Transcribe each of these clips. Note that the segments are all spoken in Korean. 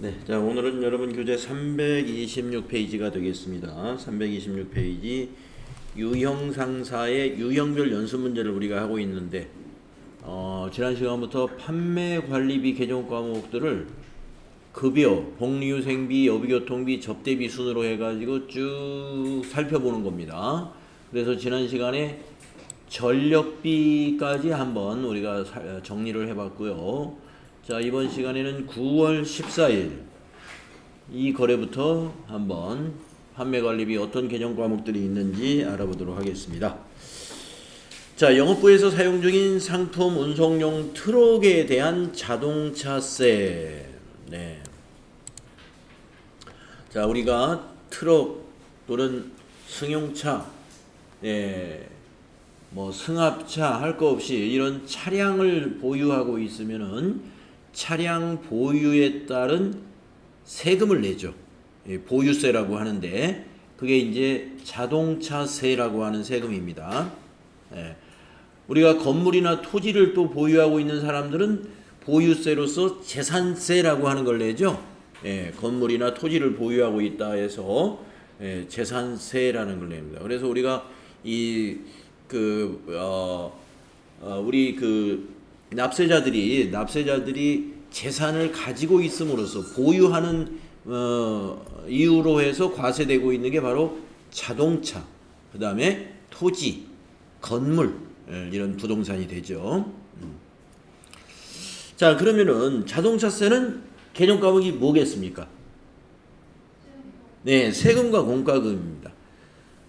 네, 자 오늘은 여러분 교재 326페이지가 되겠습니다. 326페이지 유형상사의 유형별 연습 문제를 우리가 하고 있는데 지난 시간부터 판매관리비 개정 과목들을 급여, 복리후생비, 여비교통비, 접대비 순으로 해가지고 쭉 살펴보는 겁니다. 그래서 지난 시간에 전력비까지 한번 우리가 정리를 해봤고요. 자, 이번 시간에는 9월 14일 이 거래부터 한번 판매관리비 어떤 개정 과목들이 있는지 알아보도록 하겠습니다. 자, 영업부에서 사용 중인 상품 운송용 트럭에 대한 자동차세. 네. 자, 우리가 트럭 또는 승용차, 뭐 승합차 할 거 없이 이런 차량을 보유하고 있으면은 차량 보유에 따른 세금을 내죠. 보유세라고 하는데 그게 이제 자동차세라고 하는 세금입니다. 우리가 건물이나 토지를 또 보유하고 있는 사람들은 보유세로서 재산세라고 하는 걸 내죠. 건물이나 토지를 보유하고 있다 해서 재산세라는 걸 냅니다. 그래서 우리가 우리 납세자들이 재산을 가지고 있음으로써 보유하는 이유로 해서 과세되고 있는 게 바로 자동차, 그 다음에 토지, 건물 이런 부동산이 되죠. 자, 그러면은 자동차세는 개정 과목이 뭐겠습니까? 네, 세금과 공과금입니다.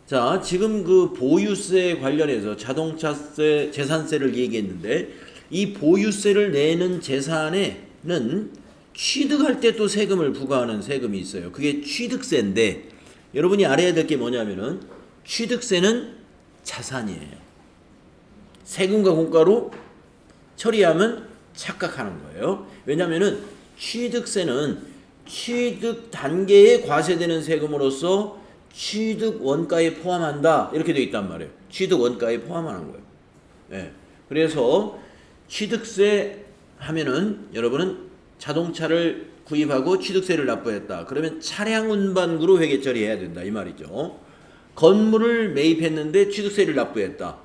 자, 지금 그 보유세 관련해서 자동차세, 재산세를 얘기했는데 이 보유세를 내는 재산에는 취득할 때 또 세금을 부과하는 세금이 있어요. 그게 취득세인데 여러분이 알아야 될 게 뭐냐면은 취득세는 자산이에요. 세금과 공과로 처리하면 착각하는 거예요. 왜냐면은 취득세는 취득 단계에 과세되는 세금으로서 취득 원가에 포함한다 이렇게 되어 있단 말이에요. 취득 원가에 포함하는 거예요. 그래서 취득세 하면은 여러분은 자동차를 구입하고 취득세를 납부했다. 그러면 차량 운반구로 회계 처리해야 된다 이 말이죠. 건물을 매입했는데 취득세를 납부했다.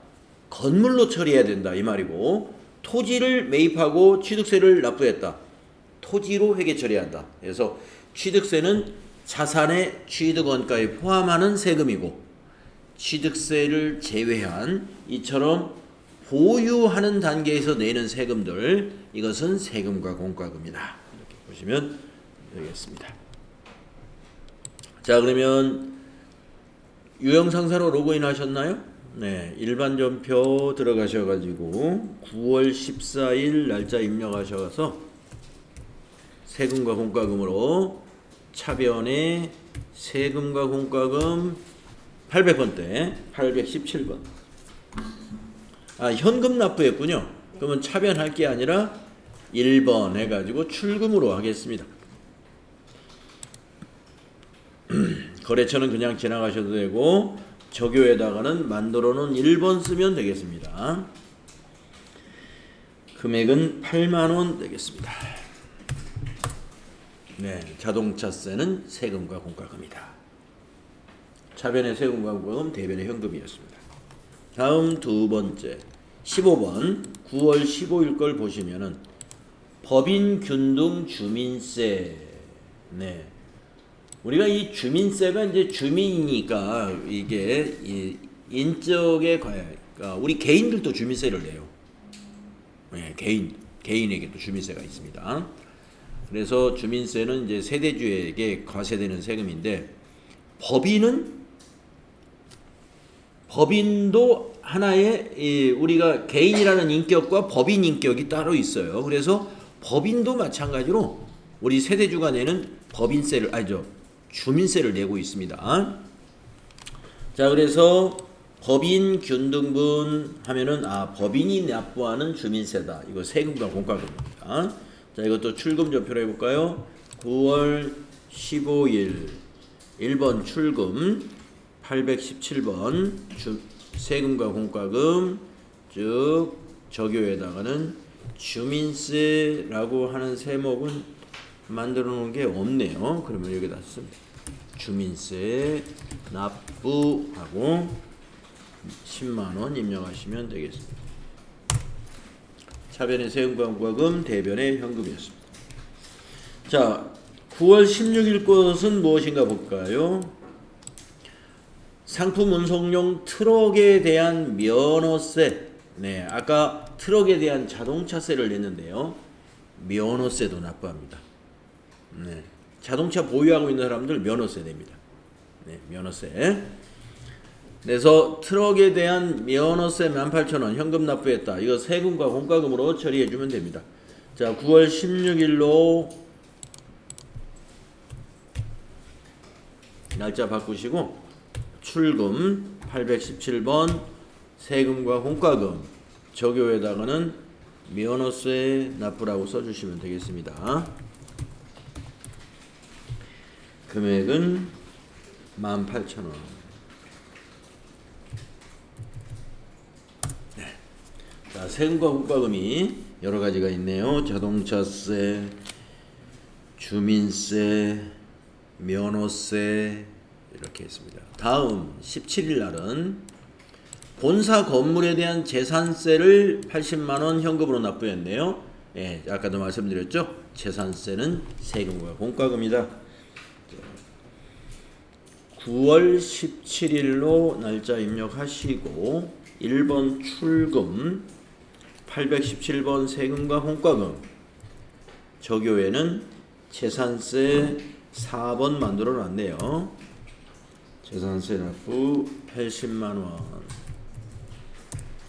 건물로 처리해야 된다 이 말이고, 토지를 매입하고 취득세를 납부했다. 토지로 회계 처리한다. 그래서 취득세는 자산의 취득 원가에 포함하는 세금이고 취득세를 제외한 이처럼 보유하는 단계에서 내는 세금들, 이것은 세금과 공과금이다. 이렇게 보시면 되겠습니다. 자, 그러면 유형상사로 로그인 하셨나요? 네, 일반전표 들어가셔가지고 9월 14일 날짜 입력하셔서 세금과 공과금으로 차변에 세금과 공과금 800번대 817번. 현금 납부했군요. 그러면 차변할 게 아니라 1번 해가지고 출금으로 하겠습니다. 거래처는 그냥 지나가셔도 되고 적요에다가는 만들어 놓은 1번 쓰면 되겠습니다. 금액은 8만원 되겠습니다. 네, 자동차세는 세금과 공과금이다. 차변의 세금과 공과금, 대변의 현금이었습니다. 다음 두 번째 15번 9월 15일 걸 보시면은 법인 균등 주민세. 네, 우리가 이 주민세가 이제 주민이니까 이게 이 인적에 그러니까 우리 개인들도 주민세를 내요. 네, 개인에게도 주민세가 있습니다. 그래서 주민세는 이제 세대주에게 과세되는 세금인데 법인도 하나의 우리가 개인이라는 인격과 법인 인격이 따로 있어요. 그래서 법인도 마찬가지로 우리 세대주가 내는 주민세를 내고 있습니다. 자, 그래서 법인 균등분 하면은 법인이 납부하는 주민세다. 이거 세금과 공과금입니다. 자, 이것도 출금 전표로 해볼까요? 9월 15일 1번 출금 817번 세금과 공과금, 즉 적요에다가는 주민세라고 하는 세목은 만들어 놓은 게 없네요. 그러면 여기다 씁니다. 주민세 납부하고 10만원 입력하시면 되겠습니다. 차변의 세금과 공과금, 대변의 현금이었습니다. 자, 9월 16일 것은 무엇인가 볼까요? 상품 운송용 트럭에 대한 면허세. 네, 아까 트럭에 대한 자동차세를 냈는데요. 면허세도 납부합니다. 네, 자동차 보유하고 있는 사람들 면허세 냅니다. 네, 면허세. 그래서 트럭에 대한 면허세 18,000원 현금 납부했다. 이거 세금과 공과금으로 처리해 주면 됩니다. 자, 9월 16일로 날짜 바꾸시고 출금 817번 세금과 공과금 적요에다가는 면허세 납부라고 써주시면 되겠습니다. 금액은 18,000원. 네. 자, 세금과 공과금이 여러 가지가 있네요. 자동차세, 주민세, 면허세 이렇게 있습니다. 다음 17일 날은 본사 건물에 대한 재산세를 80만원 현금으로 납부했네요. 예, 아까도 말씀드렸죠. 재산세는 세금과 공과금이다. 9월 17일로 날짜 입력하시고 1번 출금 817번 세금과 공과금 적요에는 재산세 4번 만들어 놨네요. 재산세 납부 80만원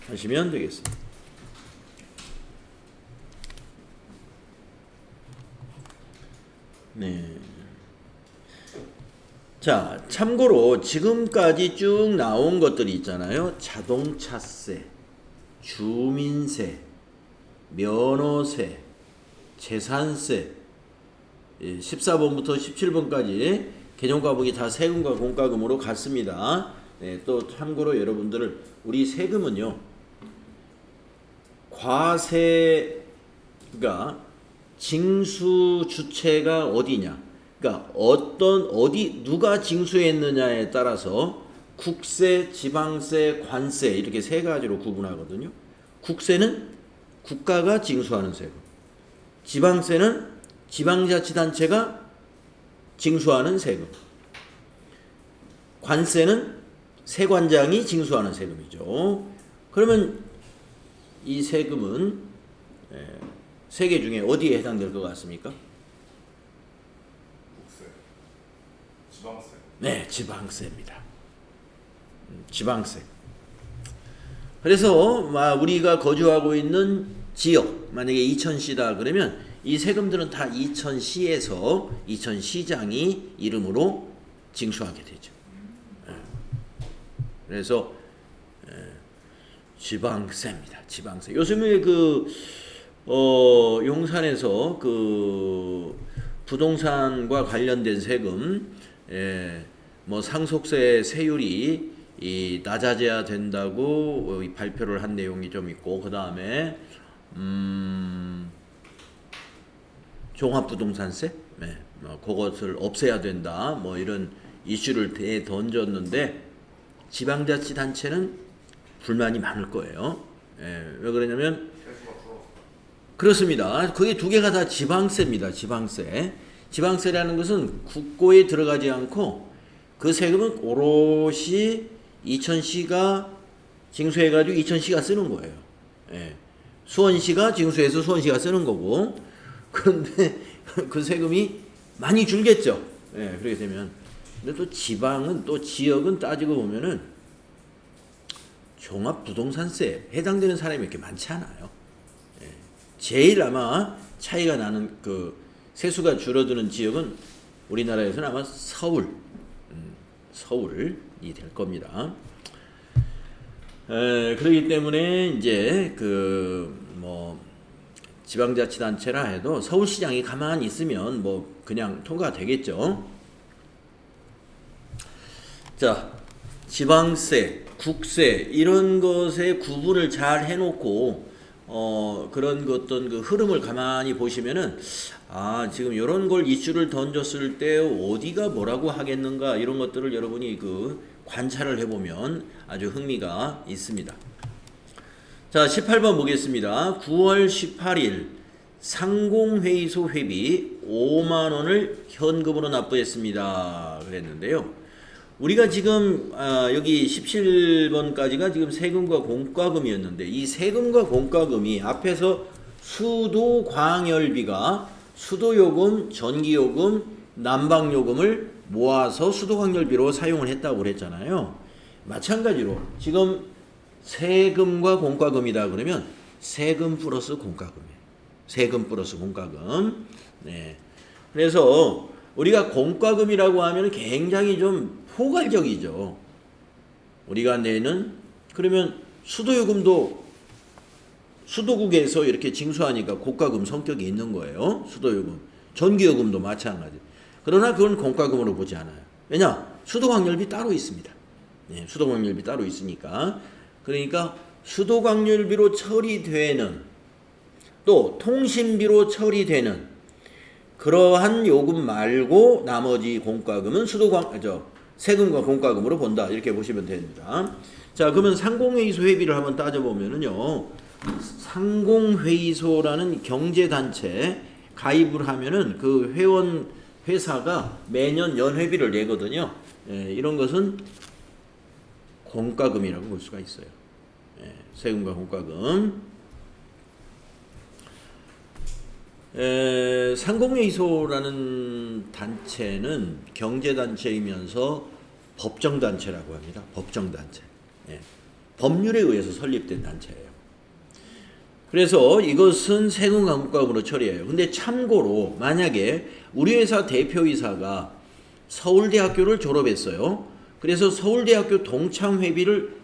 하시면 되겠습니다. 네. 자, 참고로 지금까지 쭉 나온 것들이 있잖아요. 자동차세, 주민세, 면허세, 재산세 14번부터 17번까지 개념과목이 다 세금과 공과금으로 갔습니다. 네, 또 참고로 여러분들을 우리 세금은요. 과세가 징수 주체가 어디냐? 그러니까 어디 누가 징수했느냐에 따라서 국세, 지방세, 관세 이렇게 세 가지로 구분하거든요. 국세는 국가가 징수하는 세금. 지방세는 지방자치단체가 징수하는 세금. 관세는 세관장이 징수하는 세금이죠. 그러면 이 세금은 세 개 중에 어디에 해당될 것 같습니까? 지방세. 네, 지방세입니다. 지방세. 그래서 우리가 거주하고 있는 지역, 만약에 이천시다 그러면 이 세금들은 다 이천시에서 이천시장이 이름으로 징수하게 되죠. 그래서 지방세입니다. 지방세. 요즘에 용산에서 부동산과 관련된 세금, 뭐 상속세 세율이 낮아져야 된다고 발표를 한 내용이 좀 있고, 그 다음에 종합부동산세, 그것을 없애야 된다, 뭐 이런 이슈를 던졌는데 지방자치단체는 불만이 많을 거예요. 왜 그러냐면 그렇습니다. 그게 두 개가 다 지방세입니다. 지방세. 지방세라는 것은 국고에 들어가지 않고 그 세금은 오롯이 이천시가 징수해가지고 이천시가 쓰는 거예요. 수원시가 징수해서 수원시가 쓰는 거고, 그런데 그 세금이 많이 줄겠죠. 그렇게 되면. 근데 또 지방은 또 지역은 따지고 보면은 종합부동산세에 해당되는 사람이 이렇게 많지 않아요. 제일 아마 차이가 나는 세수가 줄어드는 지역은 우리나라에서는 아마 서울이 될 겁니다. 그렇기 때문에 이제 지방자치단체라 해도 서울시장이 가만히 있으면 그냥 통과가 되겠죠. 자, 지방세, 국세 이런 것의 구분을 잘 해놓고 그런 어떤 그 흐름을 가만히 보시면은 지금 이런 걸 이슈를 던졌을 때 어디가 뭐라고 하겠는가 이런 것들을 여러분이 그 관찰을 해보면 아주 흥미가 있습니다. 자, 18번 보겠습니다. 9월 18일 상공회의소 회비 5만 원을 현금으로 납부했습니다. 그랬는데요. 우리가 지금 여기 17번까지가 지금 세금과 공과금이었는데 이 세금과 공과금이 앞에서 수도광열비가 수도요금, 전기요금, 난방요금을 모아서 수도광열비로 사용을 했다고 그랬잖아요. 마찬가지로 지금 세금과 공과금이다 그러면 세금 플러스 공과금이에요. 세금 플러스 공과금. 네. 그래서 우리가 공과금이라고 하면 굉장히 좀 포괄적이죠. 우리가 내는 그러면 수도요금도 수도국에서 이렇게 징수하니까 공과금 성격이 있는 거예요. 수도요금. 전기요금도 마찬가지. 그러나 그건 공과금으로 보지 않아요. 왜냐? 수도광열비 따로 있습니다. 네, 수도광열비 따로 있으니까. 그러니까 수도광열비로 처리되는 또 통신비로 처리되는 그러한 요금 말고 나머지 공과금은 세금과 공과금으로 본다. 이렇게 보시면 됩니다. 자, 그러면 상공회의소 회비를 한번 따져보면은요. 상공회의소라는 경제단체 가입을 하면은 그 회원 회사가 매년 연회비를 내거든요. 이런 것은 공과금이라고 볼 수가 있어요. 세금과 공과금. 상공회의소라는 단체는 경제단체이면서 법정단체라고 합니다. 법정단체. 법률에 의해서 설립된 단체예요. 그래서 이것은 세금과 공과금으로 처리해요. 근데 참고로 만약에 우리 회사 대표이사가 서울대학교를 졸업했어요. 그래서 서울대학교 동창회비를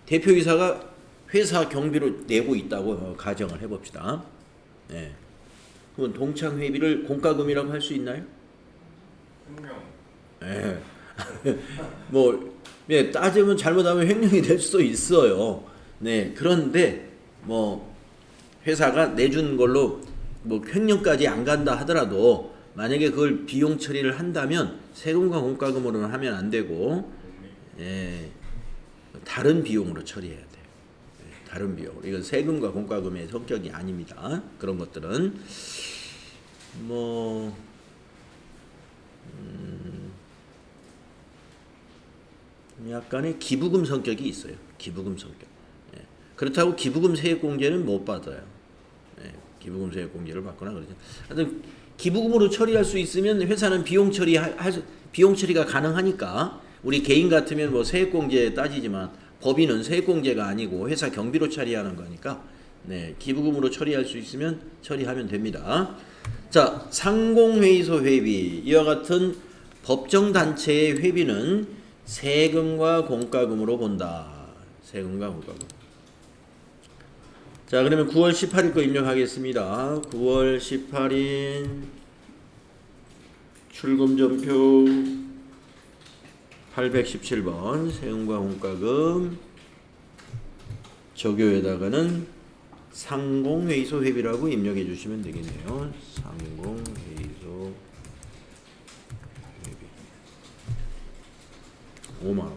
대표이사가 회사 경비로 내고 있다고 가정을 해봅시다. 그럼 동창회비를 공과금이라고 할 수 있나요? 횡령. 따지면 잘못하면 횡령이 될 수도 있어요. 그런데 회사가 내준 걸로 횡령까지 안 간다 하더라도 만약에 그걸 비용 처리를 한다면 세금과 공과금으로는 하면 안 되고 다른 비용으로 처리해야 돼요. 다른 비용. 이건 세금과 공과금의 성격이 아닙니다. 그런 것들은 약간의 기부금 성격이 있어요. 기부금 성격. 그렇다고 기부금 세액공제는 못 받아요. 기부금 세액공제를 받거나 그러죠. 하여튼 기부금으로 처리할 수 있으면 회사는 비용 처리가 가능하니까 우리 개인 같으면 세액공제 따지지만 법인은 세액공제가 아니고 회사 경비로 처리하는 거니까 기부금으로 처리할 수 있으면 처리하면 됩니다. 자, 상공회의소 회비 이와 같은 법정단체의 회비는 세금과 공과금으로 본다. 세금과 공과금. 자, 그러면 9월 18일 거 입력하겠습니다. 9월 18일 출금전표 817번 세금과 공과금 적요에다가는 상공회의소 회비라고 입력해 주시면 되겠네요. 상공회의소 회비 5만원.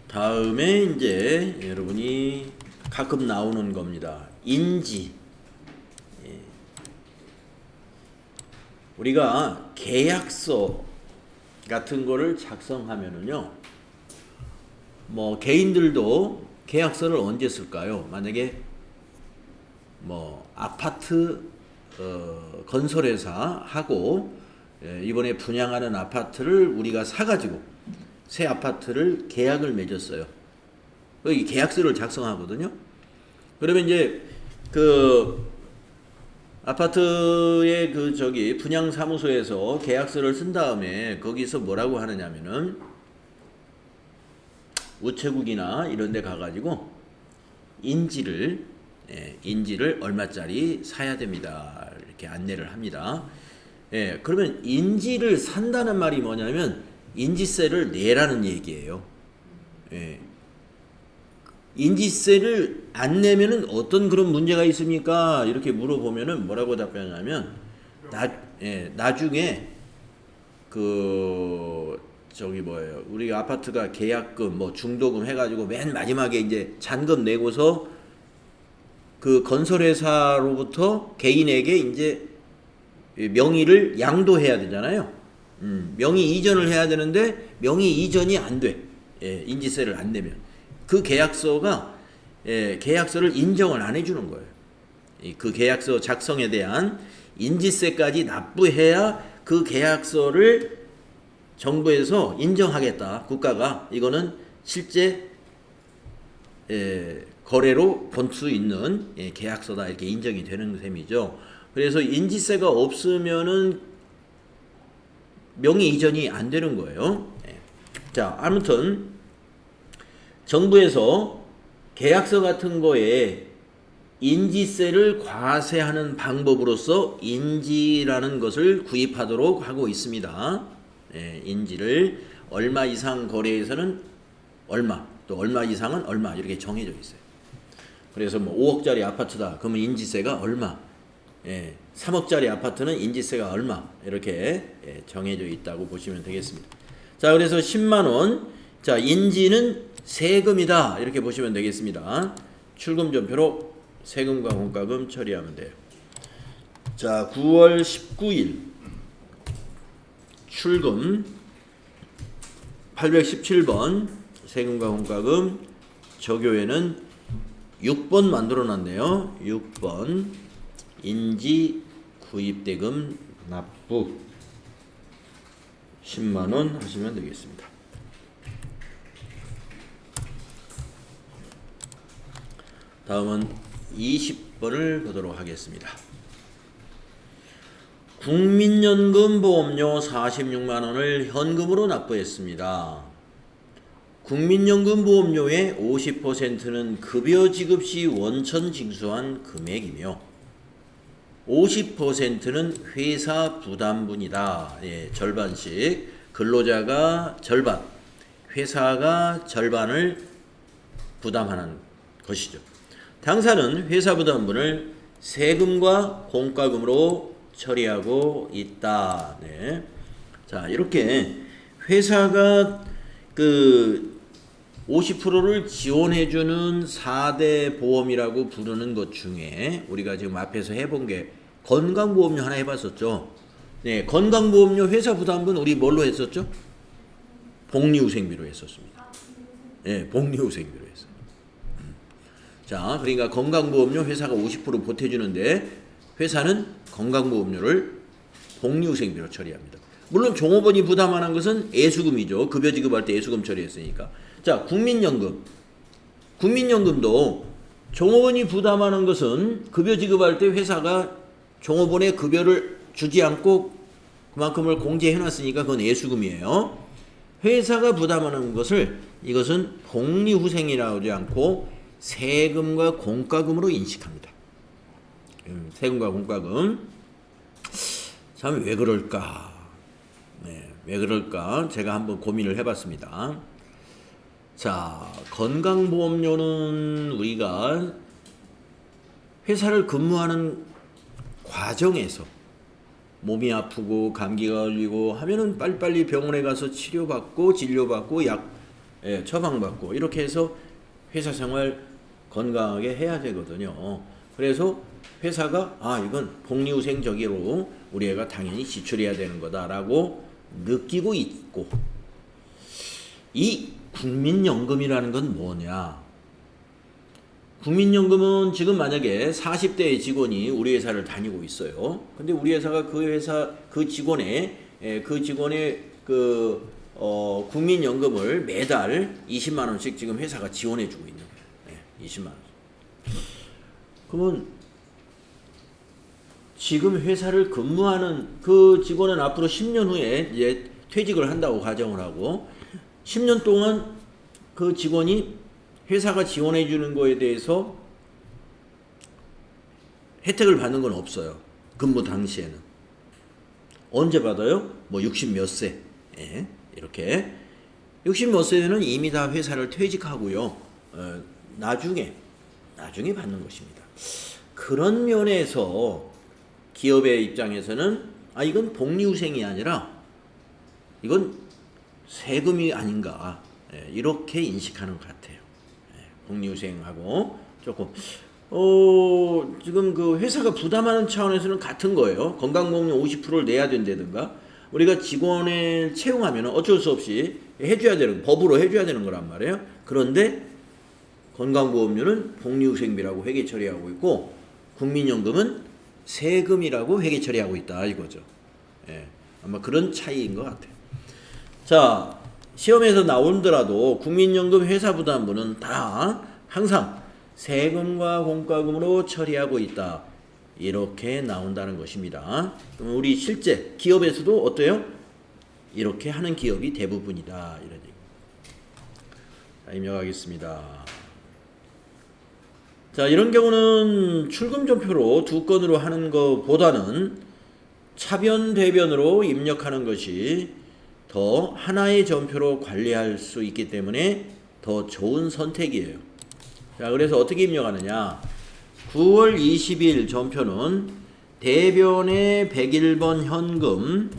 다음에 이제 여러분이 가끔 나오는 겁니다. 인지. 우리가 계약서 같은 거를 작성하면은요, 개인들도 계약서를 언제 쓸까요? 만약에 아파트 건설회사하고 이번에 분양하는 아파트를 우리가 사가지고 새 아파트를 계약을 맺었어요. 이 계약서를 작성하거든요. 그러면 이제 그 아파트의 분양 사무소에서 계약서를 쓴 다음에 거기서 뭐라고 하느냐면은 우체국이나 이런 데 가가지고 인지를 얼마짜리 사야 됩니다. 이렇게 안내를 합니다. 그러면 인지를 산다는 말이 뭐냐면 인지세를 내라는 얘기예요. 인지세를 안 내면은 어떤 그런 문제가 있습니까? 이렇게 물어보면은 뭐라고 답변하냐면 나중에 그 저기 뭐예요? 우리 아파트가 계약금 뭐 중도금 해가지고 맨 마지막에 이제 잔금 내고서 그 건설회사로부터 개인에게 이제 명의를 양도해야 되잖아요. 명의 이전을 해야 되는데 명의 이전이 안 돼. 인지세를 안 내면 그 계약서가 계약서를 인정을 안 해주는 거예요. 그 계약서 작성에 대한 인지세까지 납부해야 그 계약서를 정부에서 인정하겠다. 국가가 이거는 실제 거래로 본 수 있는 계약서다 이렇게 인정이 되는 셈이죠. 그래서 인지세가 없으면은 명의 이전이 안 되는 거예요. 자, 아무튼 정부에서 계약서 같은 거에 인지세를 과세하는 방법으로서 인지라는 것을 구입하도록 하고 있습니다. 인지를 얼마 이상 거래에서는 얼마, 또 얼마 이상은 얼마 이렇게 정해져 있어요. 그래서 뭐 5억짜리 아파트다. 그러면 인지세가 얼마? 3억짜리 아파트는 인지세가 얼마? 이렇게 정해져 있다고 보시면 되겠습니다. 자, 그래서 10만 원. 자, 인지는 세금이다. 이렇게 보시면 되겠습니다. 출금전표로 세금과 공과금 처리하면 돼요. 자, 9월 19일 출금 817번 세금과 공과금 저교에는 6번 만들어 놨네요. 6번 인지 구입대금 납부 10만원 하시면 되겠습니다. 다음은 20번을 보도록 하겠습니다. 국민연금보험료 46만원을 현금으로 납부했습니다. 국민연금보험료의 50%는 급여 지급 시 원천 징수한 금액이며 50%는 회사 부담분이다. 절반씩 근로자가 절반, 회사가 절반을 부담하는 것이죠. 당사는 회사 부담분을 세금과 공과금으로 처리하고 있다. 자, 이렇게 회사가 그 50%를 지원해주는 4대 보험이라고 부르는 것 중에 우리가 지금 앞에서 해본 게 건강보험료 하나 해봤었죠. 건강보험료 회사 부담분 우리 뭘로 했었죠? 복리후생비로 했었습니다. 복리후생비로 했어요. 자, 그러니까 건강보험료 회사가 50% 보태주는데 회사는 건강보험료를 복리후생비로 처리합니다. 물론 종업원이 부담하는 것은 애수금이죠. 급여 지급할 때 애수금 처리했으니까. 자, 국민연금. 국민연금도 종업원이 부담하는 것은 급여 지급할 때 회사가 종업원의 급여를 주지 않고 그만큼을 공제해놨으니까 그건 애수금이에요. 회사가 부담하는 것을 이것은 복리후생이라고 하지 않고 세금과 공과금으로 인식합니다. 세금과 공과금. 참 왜 그럴까? 왜 그럴까? 제가 한번 고민을 해봤습니다. 자, 건강보험료는 우리가 회사를 근무하는 과정에서 몸이 아프고 감기가 걸리고 하면은 빨리빨리 병원에 가서 치료받고 진료받고 약 처방받고 이렇게 해서 회사 생활 건강하게 해야 되거든요. 그래서 회사가 이건 복리후생적으로 우리 애가 당연히 지출해야 되는 거다라고 느끼고 있고, 이 국민연금이라는 건 뭐냐? 국민연금은 지금 만약에 40대의 직원이 우리 회사를 다니고 있어요. 근데 우리 회사가 그 직원의 국민연금을 매달 20만 원씩 지금 회사가 지원해 주고 있는 거예요. 20만 원. 그러면 지금 회사를 근무하는 그 직원은 앞으로 10년 후에 이제 퇴직을 한다고 가정을 하고 10년 동안 그 직원이 회사가 지원해 주는 거에 대해서 혜택을 받는 건 없어요. 근무 당시에는. 언제 받아요? 뭐 60 몇 세. 이렇게 60 몇 세는 이미 다 회사를 퇴직하고요. 나중에 받는 것입니다. 그런 면에서 기업의 입장에서는 이건 복리후생이 아니라 이건 세금이 아닌가 이렇게 인식하는 것 같아요. 복리후생하고 조금 지금 그 회사가 부담하는 차원에서는 같은 거예요. 건강보험료 50%를 내야 된다든가 우리가 직원을 채용하면 어쩔 수 없이 해줘야 되는 법으로 해줘야 되는 거란 말이에요. 그런데 건강보험료는 복리후생비라고 회계 처리하고 있고 국민연금은 세금이라고 회계 처리하고 있다 이거죠. 아마 그런 차이인 것 같아요. 자, 시험에서 나오더라도 국민연금 회사부담분은 다 항상 세금과 공과금으로 처리하고 있다. 이렇게 나온다는 것입니다. 그럼 우리 실제 기업에서도 어때요? 이렇게 하는 기업이 대부분이다. 이런 얘기. 자, 입력하겠습니다. 자, 이런 경우는 출금전표로 두 건으로 하는 것보다는 차변, 대변으로 입력하는 것이 더 하나의 전표로 관리할 수 있기 때문에 더 좋은 선택이에요. 자, 그래서 어떻게 입력하느냐? 9월 20일 전표는 대변의 101번 현금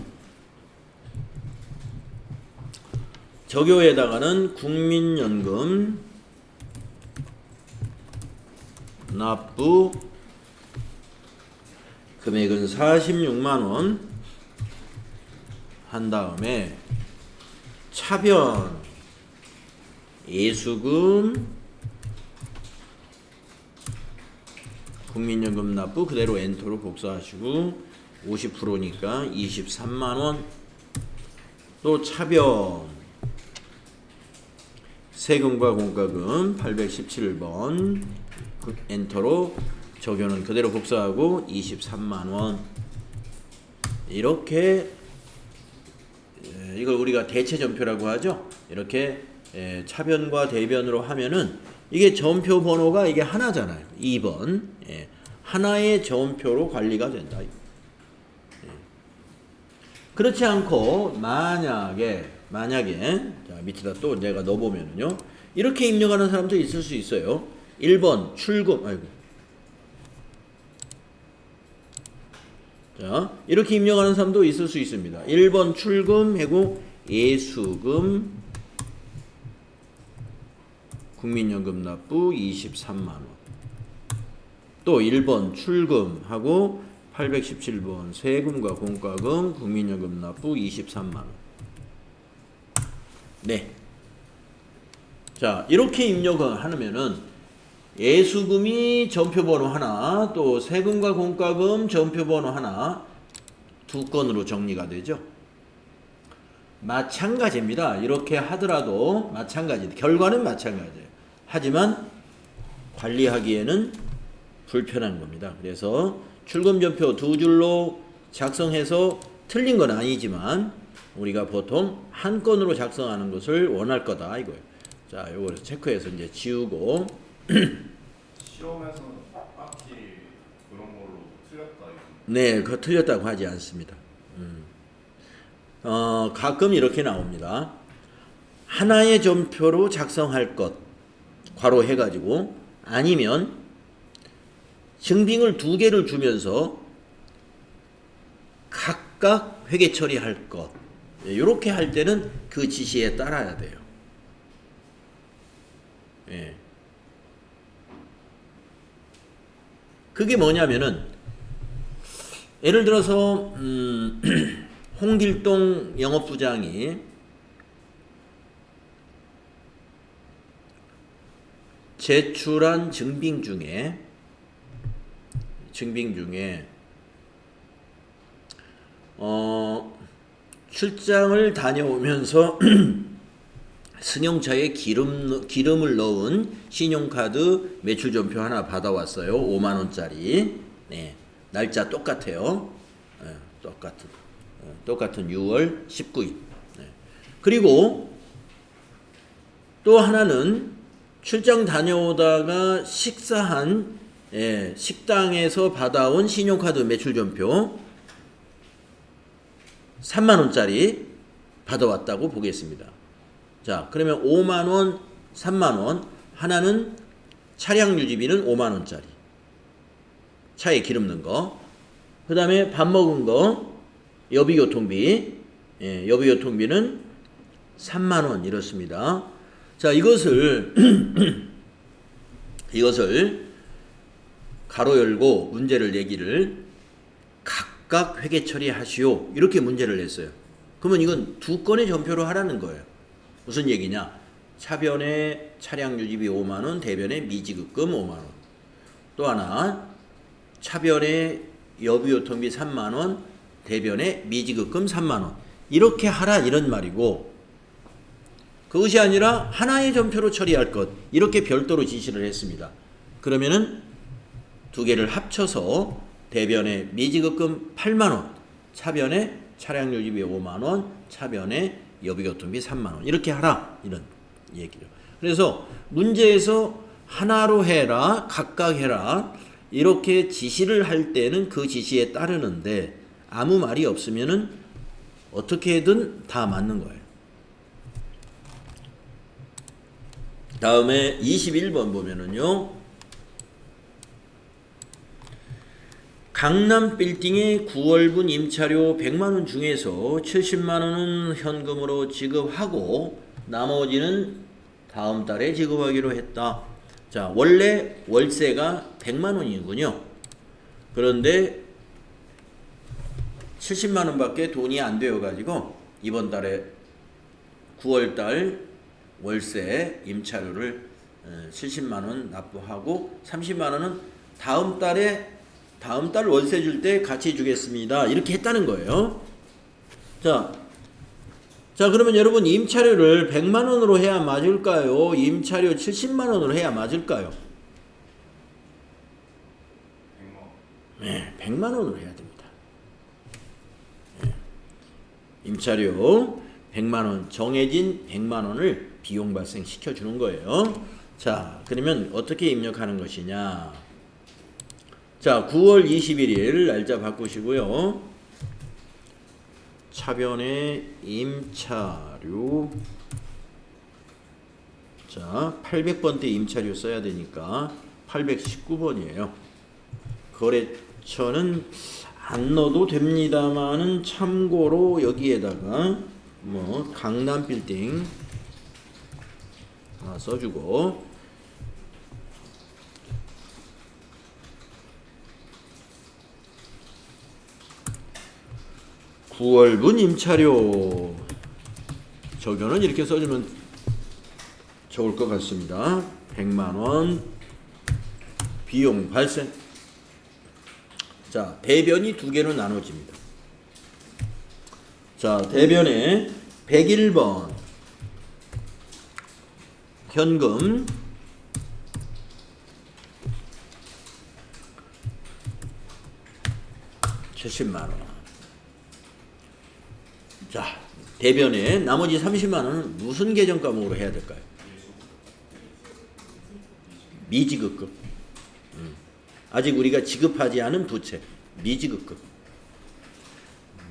적요에다가는 국민연금 납부 금액은 46만원 한 다음에 차변 예수금 국민연금 납부 그대로 엔터로 복사하시고 50%니까 23만원 또 차변 세금과 공과금 817번 엔터로 적용은 그대로 복사하고 23만원 이렇게 이걸 우리가 대체전표라고 하죠. 이렇게 차변과 대변으로 하면은 이게 전표 번호가 이게 하나잖아요. 2번 하나의 전표로 관리가 된다. 그렇지 않고 만약에 자, 밑에다 또 내가 넣어보면은요 이렇게 입력하는 사람도 있을 수 있어요. 1번 출금 자, 이렇게 입력하는 사람도 있을 수 있습니다. 1번 출금하고 예수금 국민연금 납부 23만원 또 1번 출금하고 817번 세금과 공과금 국민연금 납부 23만원 네. 자, 이렇게 입력을 하면은 예수금이 전표번호 하나 또 세금과 공과금 전표번호 하나 두 건으로 정리가 되죠. 마찬가지입니다. 이렇게 하더라도 마찬가지 결과는 마찬가지예요. 하지만 관리하기에는 불편한 겁니다. 그래서 출금전표 두 줄로 작성해서 틀린 건 아니지만 우리가 보통 한 건으로 작성하는 것을 원할 거다 이거예요. 자, 요거를 체크해서 이제 지우고 시험에서는 딱히 그런 걸로 틀렸다 이거. 네, 그거 틀렸다고 하지 않습니다. 가끔 이렇게 나옵니다. 하나의 전표로 작성할 것 괄호 해가지고 아니면 증빙을 두 개를 주면서 각각 회계 처리할 것 이렇게 할 때는 그 지시에 따라야 돼요. 예. 그게 뭐냐면은 예를 들어서 홍길동 영업부장이 제출한 증빙 중에 출장을 다녀오면서 승용차에 기름을 넣은 신용카드 매출전표 하나 받아왔어요. 5만원짜리. 네, 날짜 똑같아요. 네, 똑같은 6월 19일. 네. 그리고 또 하나는 출장 다녀오다가 식사한 식당에서 받아온 신용카드 매출전표 3만원짜리 받아왔다고 보겠습니다. 자, 그러면 5만원, 3만원 하나는 차량 유지비는 5만 원짜리. 차에 기름 넣은 거. 그 다음에 밥 먹은 거, 여비교통비. 예, 여비교통비는 3만 원 이렇습니다. 자, 이것을 가로 열고 문제를 내기를 각각 회계 처리하시오. 이렇게 문제를 냈어요. 그러면 이건 두 건의 전표로 하라는 거예요. 무슨 얘기냐? 차변에 차량 유지비 5만 원, 대변에 미지급금 5만 원. 또 하나, 차변에 여비교통비 3만 원, 대변에 미지급금 3만 원. 이렇게 하라 이런 말이고, 그것이 아니라 하나의 전표로 처리할 것, 이렇게 별도로 지시를 했습니다. 그러면은 두 개를 합쳐서 대변에 미지급금 8만 원, 차변에 차량 유지비 5만 원, 차변에 여비교통비 3만 원 이렇게 하라 이런 얘기죠. 그래서 문제에서 하나로 해라, 각각 해라 이렇게 지시를 할 때는 그 지시에 따르는데 아무 말이 없으면은 어떻게든 다 맞는 거예요. 다음에 21번 보면은요. 강남 빌딩의 9월분 임차료 100만원 중에서 70만원은 현금으로 지급하고 나머지는 다음 달에 지급하기로 했다. 자, 원래 월세가 100만원이군요. 그런데 70만원밖에 돈이 안 되어가지고 이번 달에 9월달 월세 임차료를 70만원 납부하고 30만원은 다음 달 월세 줄 때 같이 주겠습니다. 이렇게 했다는 거예요. 자, 그러면 여러분 임차료를 100만원으로 해야 맞을까요? 임차료 70만원으로 해야 맞을까요? 100만. 네, 100만원으로 해야 됩니다. 네. 임차료 100만원, 정해진 100만원을 비용 발생시켜 주는 거예요. 자, 그러면 어떻게 입력하는 것이냐? 자, 9월 21일 날짜 바꾸시고요. 차변의 임차료. 자, 800번대 임차료 써야 되니까 819번이에요. 거래처는 안 넣어도 됩니다만은 참고로 여기에다가 뭐 강남 빌딩 하나 써주고 9월분 임차료 적용은 이렇게 써주면 좋을 것 같습니다. 100만원 비용 발생. 자, 대변이 두 개로 나눠집니다. 자, 대변에 101번 현금 70만원. 자, 대변에 나머지 30만원은 무슨 계정 과목으로 해야 될까요? 미지급금. 아직 우리가 지급하지 않은 부채 미지급금.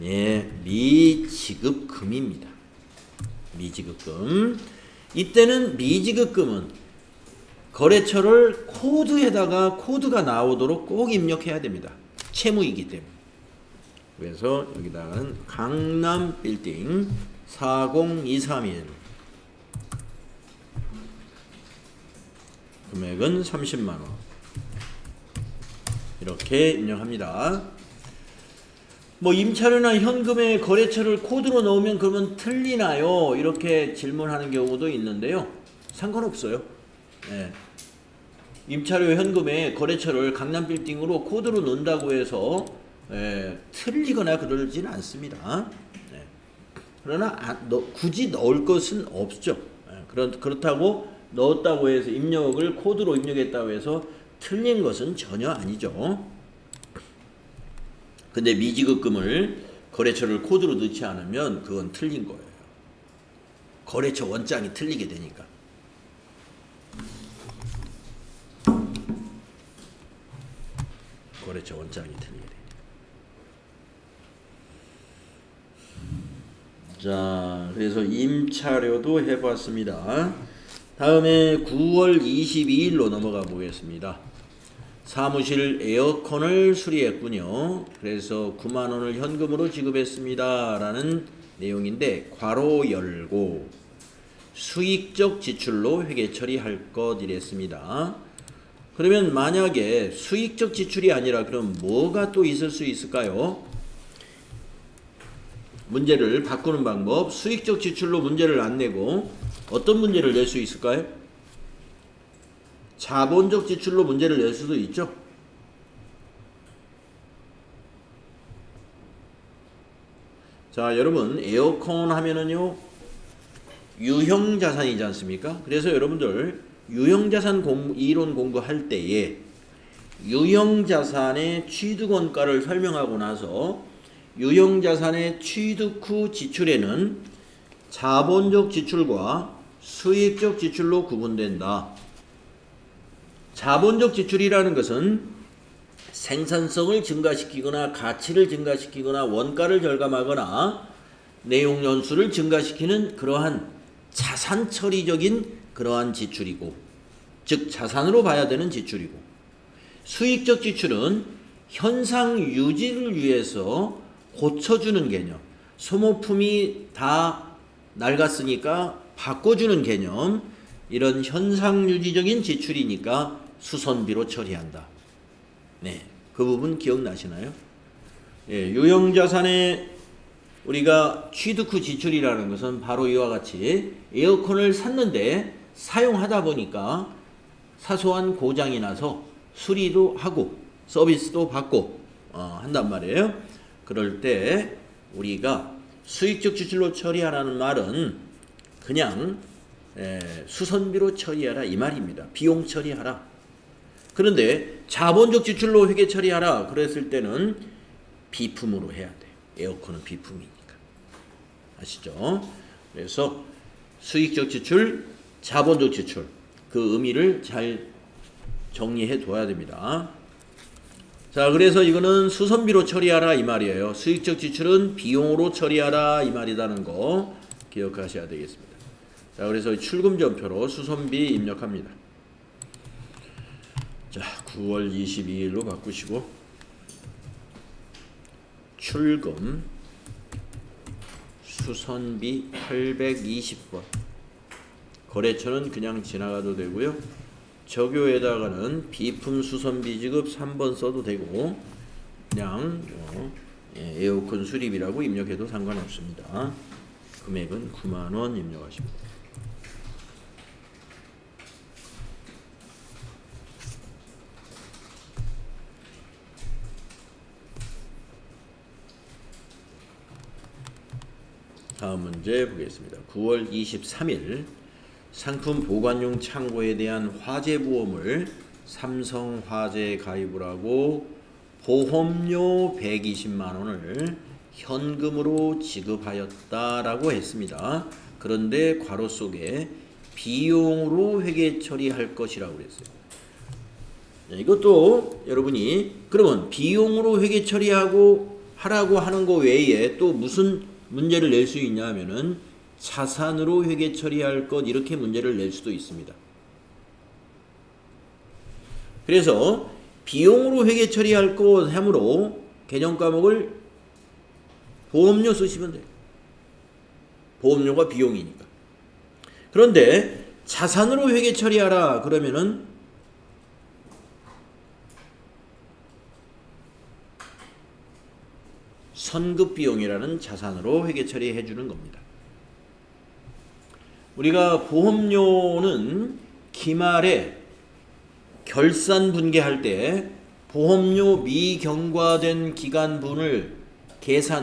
네, 미지급금입니다. 미지급금. 이때는 미지급금은 거래처를 코드에다가 코드가 나오도록 꼭 입력해야 됩니다. 채무이기 때문에. 그래서 여기다가는 강남 빌딩 40231 금액은 30만원 이렇게 입력합니다. 뭐 임차료나 현금의 거래처를 코드로 넣으면 그러면 틀리나요? 이렇게 질문하는 경우도 있는데요. 상관없어요. 네. 임차료 현금의 거래처를 강남 빌딩으로 코드로 넣는다고 해서 틀리거나 그러지는 않습니다. 네. 그러나 굳이 넣을 것은 없죠. 그렇다고 넣었다고 해서 입력을 코드로 입력했다고 해서 틀린 것은 전혀 아니죠. 근데 미지급금을 거래처를 코드로 넣지 않으면 그건 틀린 거예요. 거래처 원장이 틀리게 되니까. 거래처 원장이 틀리게 되니까. 자, 그래서 임차료도 해봤습니다. 다음에 9월 22일로 넘어가 보겠습니다. 사무실 에어컨을 수리했군요. 그래서 9만 원을 현금으로 지급했습니다. 라는 내용인데 괄호 열고 수익적 지출로 회계 처리할 것 이랬습니다. 그러면 만약에 수익적 지출이 아니라 그럼 뭐가 또 있을 수 있을까요? 문제를 바꾸는 방법. 수익적 지출로 문제를 안 내고 어떤 문제를 낼 수 있을까요? 자본적 지출로 문제를 낼 수도 있죠. 자, 여러분 에어컨 하면은요 유형자산이지 않습니까? 그래서 여러분들 유형자산 이론 공부할 때에 유형자산의 취득원가를 설명하고 나서 유형자산의 취득 후 지출에는 자본적 지출과 수익적 지출로 구분된다. 자본적 지출이라는 것은 생산성을 증가시키거나 가치를 증가시키거나 원가를 절감하거나 내용 연수를 증가시키는 그러한 자산 처리적인 그러한 지출이고, 즉 자산으로 봐야 되는 지출이고, 수익적 지출은 현상 유지를 위해서 고쳐주는 개념, 소모품이 다 낡았으니까 바꿔주는 개념, 이런 현상 유지적인 지출이니까 수선비로 처리한다. 네, 그 부분 기억나시나요? 예, 유형자산의 우리가 취득 후 지출이라는 것은 바로 이와 같이 에어컨을 샀는데 사용하다 보니까 사소한 고장이 나서 수리도 하고 서비스도 받고 한단 말이에요. 그럴 때 우리가 수익적 지출로 처리하라는 말은 그냥 수선비로 처리하라 이 말입니다. 비용 처리하라. 그런데 자본적 지출로 회계 처리하라 그랬을 때는 비품으로 해야 돼. 에어컨은 비품이니까. 아시죠? 그래서 수익적 지출, 자본적 지출 그 의미를 잘 정리해 둬야 됩니다. 자, 그래서 이거는 수선비로 처리하라 이 말이에요. 수익적 지출은 비용으로 처리하라 이 말이라는 거 기억하셔야 되겠습니다. 자, 그래서 출금전표로 수선비 입력합니다. 자, 9월 22일로 바꾸시고 출금 수선비 820번 거래처는 그냥 지나가도 되고요. 적요에다가는 비품 수선비 지급 3번 써도 되고 그냥 에어컨 수리비라고 입력해도 상관없습니다. 금액은 9만원 입력하십니다. 다음 문제 보겠습니다. 9월 23일 상품 보관용 창고에 대한 화재보험을 삼성화재에 가입을 하고 보험료 120만원을 현금으로 지급하였다라고 했습니다. 그런데 괄호 속에 비용으로 회계 처리할 것이라고 그랬어요. 이것도 여러분이 그러면 비용으로 회계 처리하고 하라고 하는 거 외에 또 무슨 문제를 낼 수 있냐 하면은 자산으로 회계 처리할 것 이렇게 문제를 낼 수도 있습니다. 그래서 비용으로 회계 처리할 것 하므로 개념 과목을 보험료 쓰시면 돼요. 보험료가 비용이니까. 그런데 자산으로 회계 처리하라 그러면은 선급비용이라는 자산으로 회계 처리해 주는 겁니다. 우리가 보험료는 기말에 결산 분계할 때 보험료 미경과된 기간분을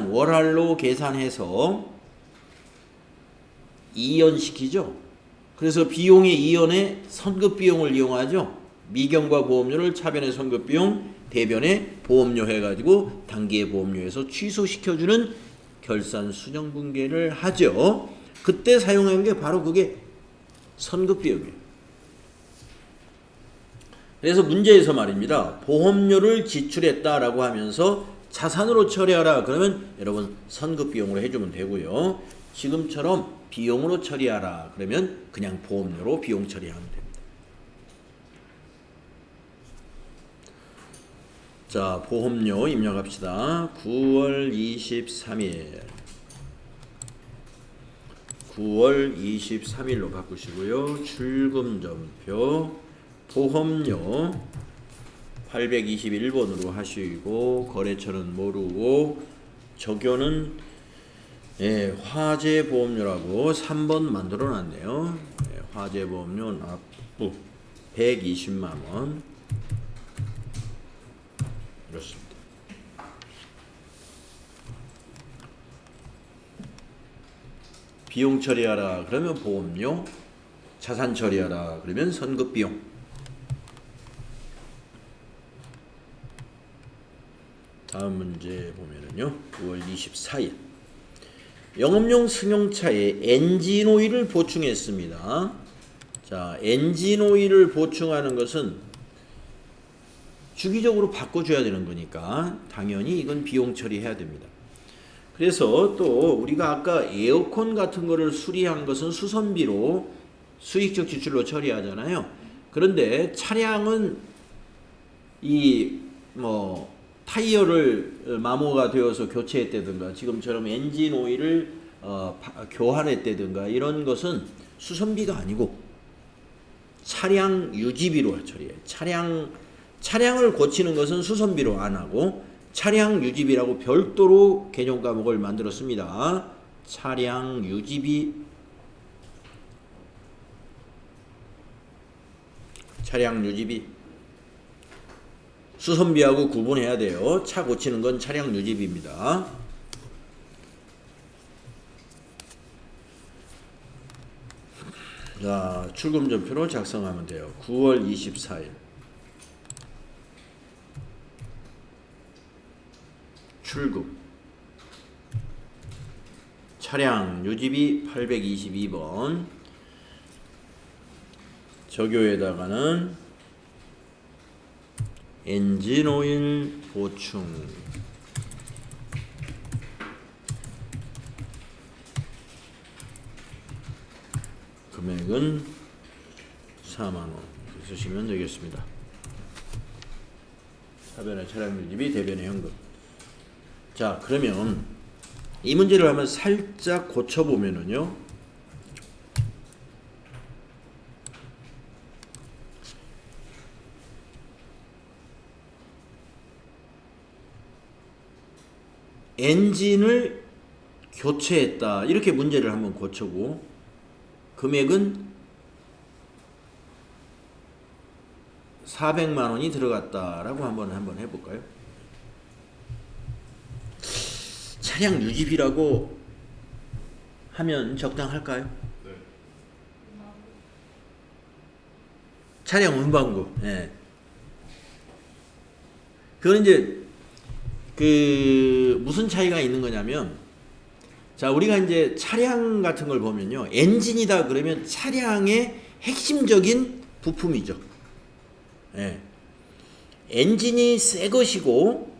월할로 계산해서 이연시키죠. 그래서 비용의 이연에 선급비용을 이용하죠. 미경과 보험료를 차변의 선급비용, 대변의 보험료 해가지고 단기의 보험료에서 취소시켜주는 결산 수정 분계를 하죠. 그때 사용한 게 바로 그게 선급비용이에요. 그래서 문제에서 말입니다. 보험료를 지출했다라고 하면서 자산으로 처리하라 그러면 여러분 선급비용으로 해주면 되고요. 지금처럼 비용으로 처리하라 그러면 그냥 보험료로 비용 처리하면 됩니다. 자, 보험료 입력합시다. 9월 23일 9월 23일로 바꾸시고요. 출금전표 보험료 821번으로 하시고 거래처는 모르고 적용은 화재보험료라고 3번 만들어 놨네요. 화재보험료 납부 120만원 이렇습니다. 비용 처리하라 그러면 보험료, 자산 처리하라 그러면 선급비용. 다음 문제 보면은요. 9월 24일 영업용 승용차에 엔진오일을 보충했습니다. 자, 엔진오일을 보충하는 것은 주기적으로 바꿔줘야 되는 거니까 당연히 이건 비용 처리해야 됩니다. 그래서 또 우리가 아까 에어컨 같은 거를 수리한 것은 수선비로 수익적 지출로 처리하잖아요. 그런데 차량은 이 타이어를 마모가 되어서 교체했다든가 지금처럼 엔진 오일을 교환했다든가 이런 것은 수선비가 아니고 차량 유지비로 처리해요. 차량을 고치는 것은 수선비로 안 하고 차량 유지비라고 별도로 개념 과목을 만들었습니다. 차량 유지비, 수선비하고 구분해야 돼요. 차 고치는 건 차량 유지비입니다. 자, 출금전표로 작성하면 돼요. 9월 24일 출금 차량 유지비 822번 적요에다가는 엔진오일 보충 금액은 4만원 쓰시면 되겠습니다. 하변의 차량 유지비, 대변의 현금. 자, 그러면 이 문제를 한번 살짝 고쳐보면은요. 엔진을 교체했다. 이렇게 문제를 한번 고쳐보고 금액은 400만원이 들어갔다라고 한번 해볼까요? 차량 유지비라고 하면 적당할까요? 네. 차량 운반구. 예. 그건 이제 무슨 차이가 있는 거냐면, 자, 우리가 이제 차량 같은 걸 보면요. 엔진이다 그러면 차량의 핵심적인 부품이죠. 예. 엔진이 새 것이고,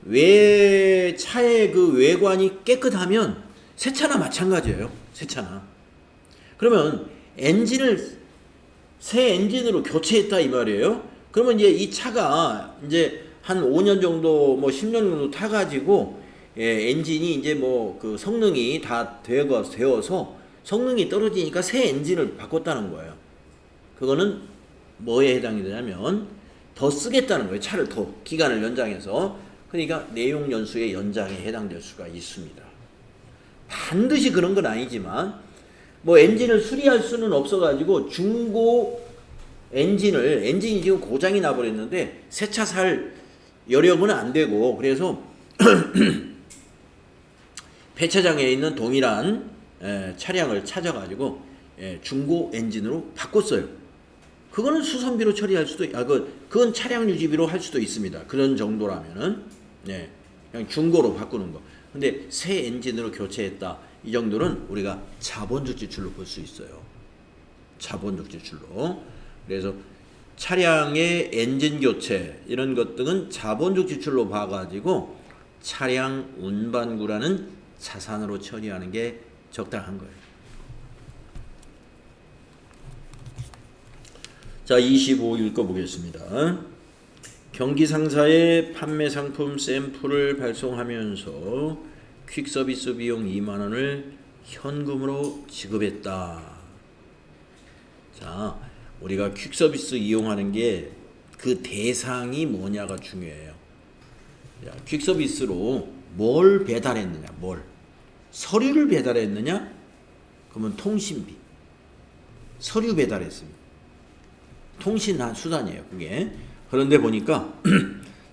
차의 그 외관이 깨끗하면 새 차나 마찬가지예요. 새 차나. 그러면 새 엔진으로 교체했다 이 말이에요. 그러면 이제 이 차가 이제 한 5년 정도, 10년 정도 타가지고, 엔진이 이제 그 성능이 다 되어서 성능이 떨어지니까 새 엔진을 바꿨다는 거예요. 그거는 뭐에 해당이 되냐면, 더 쓰겠다는 거예요. 차를 더, 기간을 연장해서. 그러니까 내용 연수의 연장에 해당될 수가 있습니다. 반드시 그런 건 아니지만, 엔진을 수리할 수는 없어가지고, 중고 엔진이 지금 고장이 나버렸는데, 새 차 살 여력은 안 되고, 그래서 폐차장에 있는 동일한 차량을 찾아가지고 중고 엔진으로 바꿨어요. 그거는 수선비로 처리할 수도, 그건 차량 유지비로 할 수도 있습니다. 그런 정도라면은, 그냥 중고로 바꾸는 거. 근데 새 엔진으로 교체했다. 이 정도는 우리가 자본적 지출로 볼 수 있어요. 자본적 지출로. 그래서 차량의 엔진 교체 이런 것들은 자본적 지출로 봐가지고 차량 운반구라는 자산으로 처리하는 게 적당한 거예요. 자, 25 읽어보겠습니다. 경기상사에 판매 상품 샘플을 발송하면서 퀵서비스 비용 2만 원을 현금으로 지급했다. 자, 우리가 퀵서비스 이용하는 게 그 대상이 뭐냐가 중요해요. 자, 퀵서비스로 뭘 배달했느냐, 뭘. 서류를 배달했느냐? 그러면 통신비. 서류 배달했습니다. 통신 수단이에요, 그게. 그런데 보니까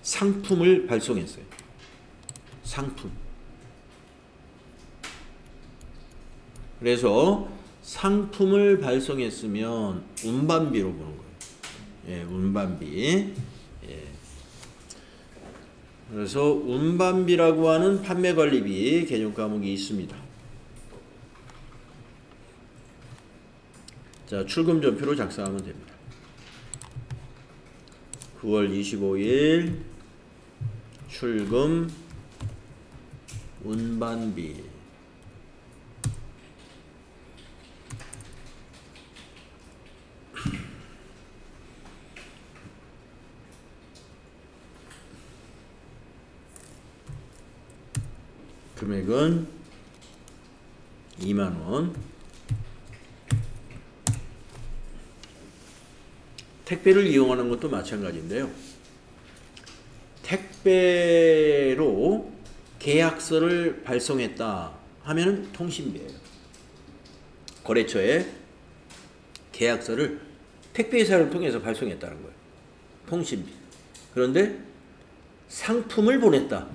상품을 발송했어요. 상품. 그래서 상품을 발송했으면 운반비로 보는 거예요. 예, 운반비. 예. 그래서 운반비라고 하는 판매관리비 개념 과목이 있습니다. 자, 출금 전표로 작성하면 됩니다. 9월 25일 출금 운반비 금액은 2만 원. 택배를 이용하는 것도 마찬가지인데요. 택배로 계약서를 발송했다 하면은 통신비예요. 거래처에 계약서를 택배회사를 통해서 발송했다는 거예요. 통신비. 그런데 상품을 보냈다.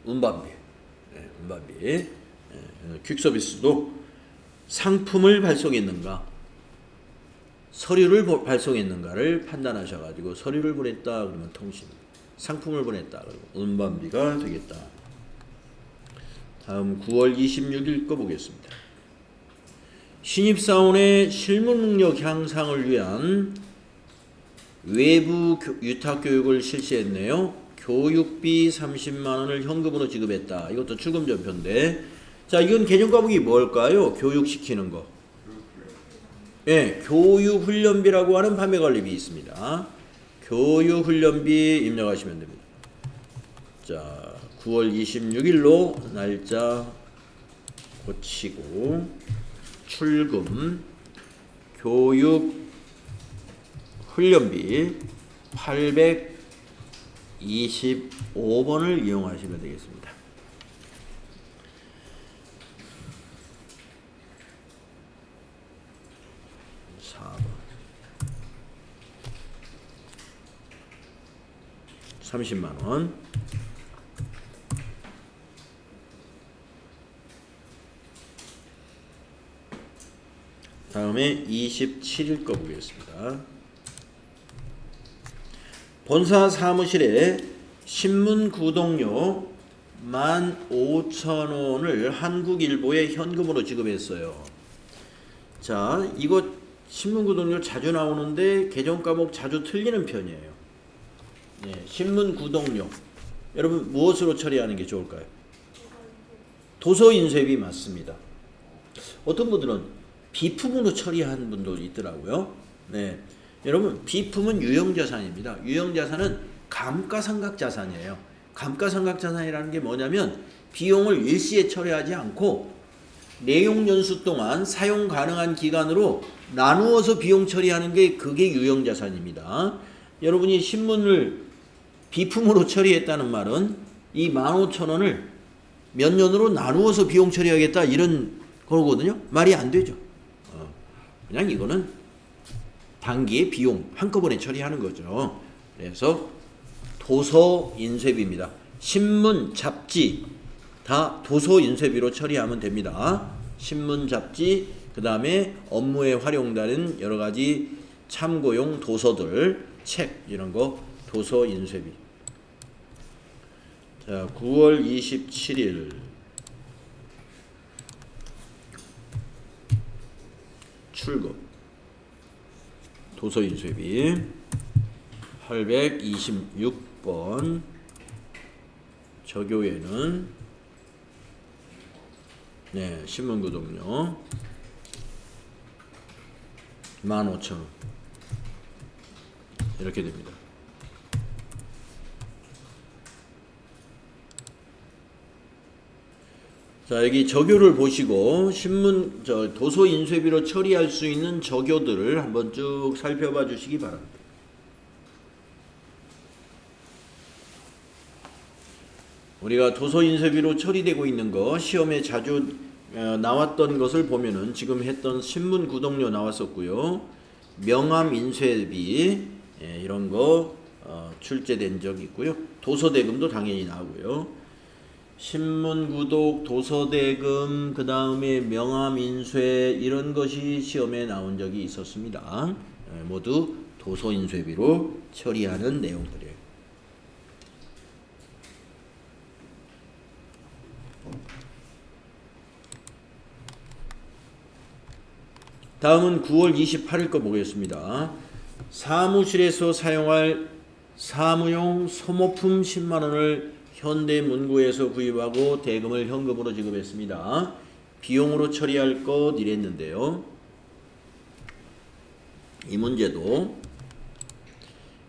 운반비. 네, 운반비. 네, 퀵서비스도 상품을 발송했는가, 서류를 발송했는가를 판단하셔가지고 서류를 보냈다 그러면 통신, 상품을 보냈다 그러면 운반비가 되겠다. 다음 9월 26일 거 보겠습니다. 신입사원의 실무 능력 향상을 위한 외부 유탁교육을 실시했네요. 교육비 30만 원을 현금으로 지급했다. 이것도 출금 전표인데, 자, 이건 개념 과목이 뭘까요? 교육시키는 거. 예, 교육훈련비라고 하는 판매관리비 있습니다. 교육훈련비 입력하시면 됩니다. 자, 9월 26일로 날짜 고치고 출금 교육훈련비 825번을 이용하시면 되겠습니다. $30만원. 다음에 27일 거 보겠습니다. 본사 사무실에 신문 구독료 15,000원을 한국일보에 현금으로 지급했어요. 자, 이거 신문 구독료 자주 나오는데 개정 과목 자주 틀리는 편이에요. 네, 신문 구독료. 여러분 무엇으로 처리하는 게 좋을까요? 도서 인쇄비 맞습니다. 어떤 분들은 비품으로 처리한 분도 있더라고요. 네, 여러분 비품은 유형자산입니다. 유형자산은 감가상각자산이에요. 감가상각자산이라는 게 뭐냐면 비용을 일시에 처리하지 않고 내용연수 동안 사용 가능한 기간으로 나누어서 비용 처리하는 게 그게 유형자산입니다. 여러분이 신문을 비품으로 처리했다는 말은 이 15,000원을 몇 년으로 나누어서 비용 처리하겠다 이런 거거든요. 말이 안 되죠. 그냥 이거는 단기의 비용 한꺼번에 처리하는 거죠. 그래서 도서 인쇄비입니다. 신문, 잡지 다 도서 인쇄비로 처리하면 됩니다. 신문, 잡지, 그 다음에 업무에 활용되는 여러 가지 참고용 도서들, 책 이런 거 도서 인쇄비. 자, 9월 27일 출금 도서 인쇄비 826번. 저교회는 네, 신문 구독료 15,000원 이렇게 됩니다. 자, 여기 적요를 보시고 도서 인쇄비로 처리할 수 있는 적요들을 한번 쭉 살펴봐 주시기 바랍니다. 우리가 도서 인쇄비로 처리되고 있는 거 시험에 자주 나왔던 것을 보면은 지금 했던 신문 구독료 나왔었고요. 명함 인쇄비 이런 거 출제된 적 있고요. 도서 대금도 당연히 나오고요. 신문 구독, 도서 대금, 그 다음에 명함 인쇄 이런 것이 시험에 나온 적이 있었습니다. 모두 도서 인쇄비로 처리하는 내용들이에요. 다음은 9월 28일 거 보겠습니다. 사무실에서 사용할 사무용 소모품 10만원을 현대문구에서 구입하고 대금을 현금으로 지급했습니다. 비용으로 처리할 것 이랬는데요. 이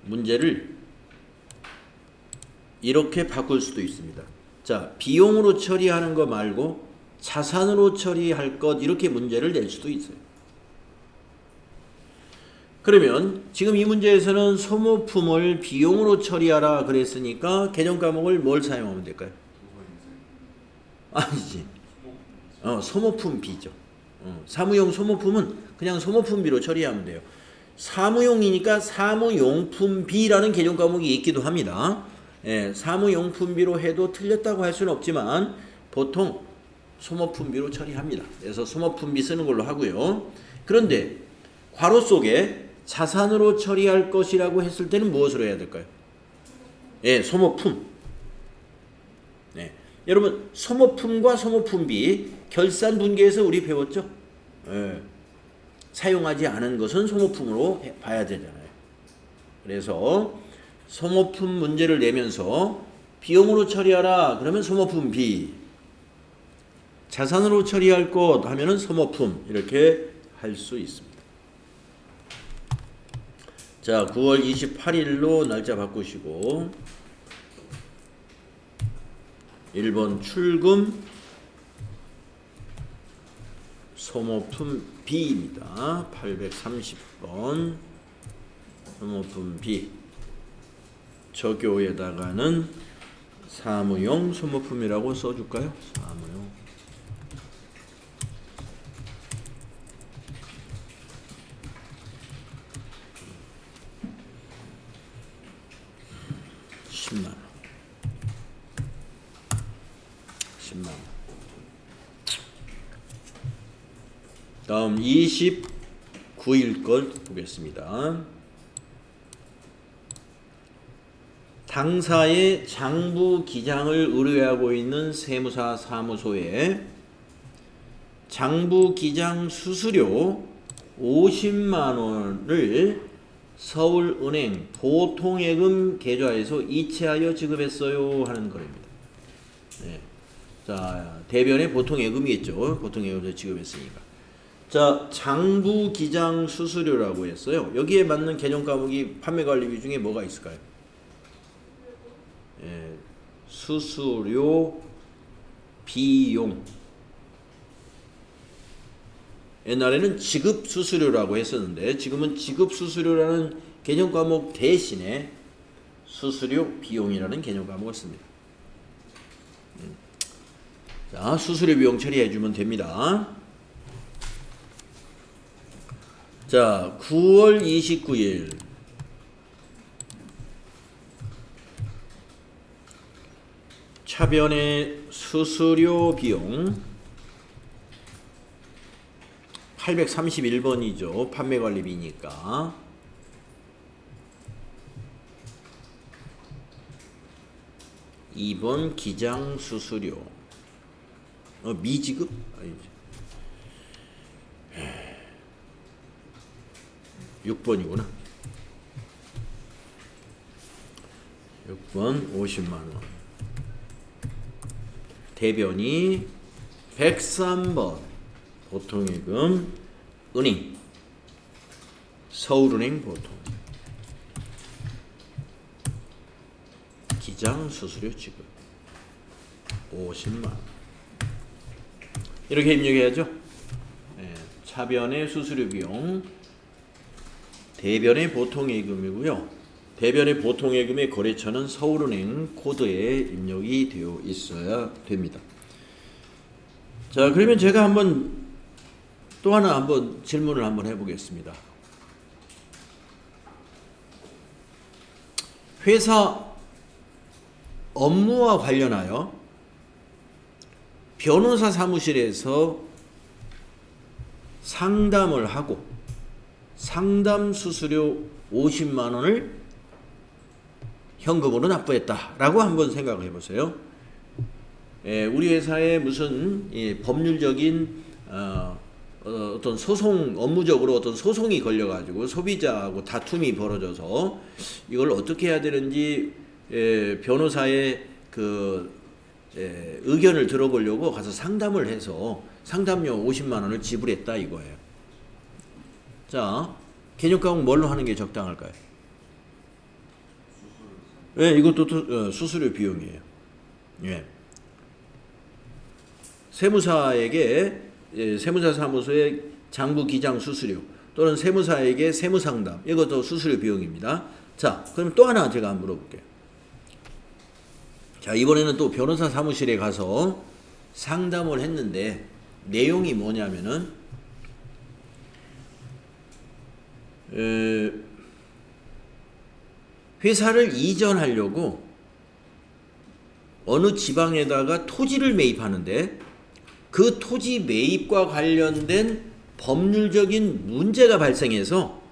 문제를 이렇게 바꿀 수도 있습니다. 자, 비용으로 처리하는 거 말고 자산으로 처리할 것 이렇게 문제를 낼 수도 있어요. 그러면 지금 이 문제에서는 소모품을 비용으로 처리하라 그랬으니까 개정 과목을 뭘 사용하면 될까요? 아니지. 소모품비죠. 사무용 소모품은 그냥 소모품비로 처리하면 돼요. 사무용이니까 사무용품비라는 개정 과목이 있기도 합니다. 사무용품비로 해도 틀렸다고 할 수는 없지만 보통 소모품비로 처리합니다. 그래서 소모품비 쓰는 걸로 하고요. 그런데 괄호 속에 자산으로 처리할 것이라고 했을 때는 무엇으로 해야 될까요? 소모품. 여러분, 소모품과 소모품비 결산 분계에서 우리 배웠죠? 사용하지 않은 것은 소모품으로 봐야 되잖아요. 그래서 소모품 문제를 내면서 비용으로 처리하라 그러면 소모품비, 자산으로 처리할 것 하면은 소모품 이렇게 할 수 있습니다. 자, 9월 28일로 날짜 바꾸시고 1번 출금 소모품 B입니다. 830번 소모품 B 적요에다가는 사무용 소모품이라고 써줄까요? 사무용 10만원. 10만원. 다음 29일 걸 보겠습니다. 당사의 장부 기장을 의뢰하고 있는 세무사 사무소에 장부 기장 수수료 50만원을 서울은행 보통예금 계좌에서 이체하여 지급했어요 하는 거입니다. 자, 대변에 보통예금이겠죠. 보통예금에서 지급했으니까. 자, 장부 기장 수수료라고 했어요. 여기에 맞는 개정 과목이 판매관리비 중에 뭐가 있을까요? 수수료, 비용. 옛날에는 지급 수수료라고 했었는데 지금은 지급 수수료라는 개정 과목 대신에 수수료, 비용이라는 개정 과목을 씁니다. 자, 수수료 비용 처리해 주면 됩니다. 자, 9월 29일 차변의 수수료 비용 831번이죠. 판매관리비니까. (2번) 기장 수수료. 미지급? 아니지. 6번이구나. 6번 50만원. 대변이 103번 보통예금 은행 서울은행 보통 기장 수수료 지급 50만 원. 이렇게 입력해야죠. 네, 차변의 수수료 비용, 대변의 보통예금이고요. 대변의 보통예금의 거래처는 서울은행 코드에 입력이 되어 있어야 됩니다. 자, 그러면 제가 또 하나 질문을 해보겠습니다. 회사 업무와 관련하여 변호사 사무실에서 상담을 하고 상담 수수료 50만 원을 현금으로 납부했다라고 한번 생각을 해보세요. 우리 회사에 무슨 법률적인 어떤 소송, 업무적으로 어떤 소송이 걸려가지고 소비자하고 다툼이 벌어져서 이걸 어떻게 해야 되는지 변호사의 의견을 들어보려고 가서 상담을 해서 상담료 50만 원을 지불했다 이거예요. 자, 개념가공 뭘로 하는 게 적당할까요? 이것도 수수료 비용이에요. 예. 세무사에게 세무사 사무소의 장부 기장 수수료 또는 세무사에게 세무상담 이것도 수수료 비용입니다. 자, 그럼 또 하나 제가 한번 물어볼게요. 자, 이번에는 또 변호사 사무실에 가서 상담을 했는데 내용이 뭐냐면은 회사를 이전하려고 어느 지방에다가 토지를 매입하는데 그 토지 매입과 관련된 법률적인 문제가 발생해서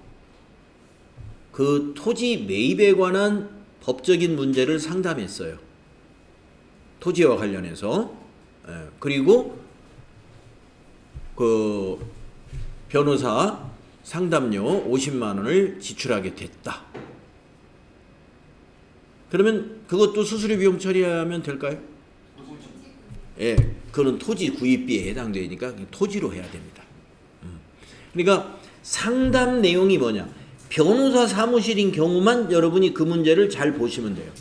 그 토지 매입에 관한 법적인 문제를 상담했어요. 토지와 관련해서. 그리고 그 변호사 상담료 50만 원을 지출하게 됐다. 그러면 그것도 수수료 비용 처리하면 될까요? 예, 그건 토지 구입비에 해당되니까 토지로 해야 됩니다. 그러니까 상담 내용이 뭐냐? 변호사 사무실인 경우만 여러분이 그 문제를 잘 보시면 돼요.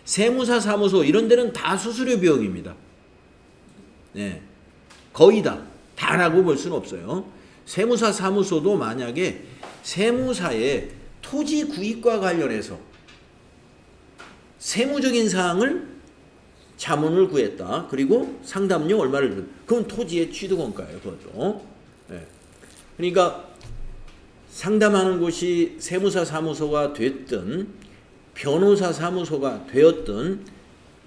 세무사 사무소 이런 데는 다 수수료 비용입니다. 네, 거의 다라고 볼 수는 없어요. 세무사 사무소도 만약에 세무사의 토지 구입과 관련해서 세무적인 사항을 자문을 구했다. 그리고 상담료 얼마를 줄. 그건 토지의 취득원가예요. 그것도. 네. 그러니까 상담하는 곳이 세무사 사무소가 됐든 변호사 사무소가 되었든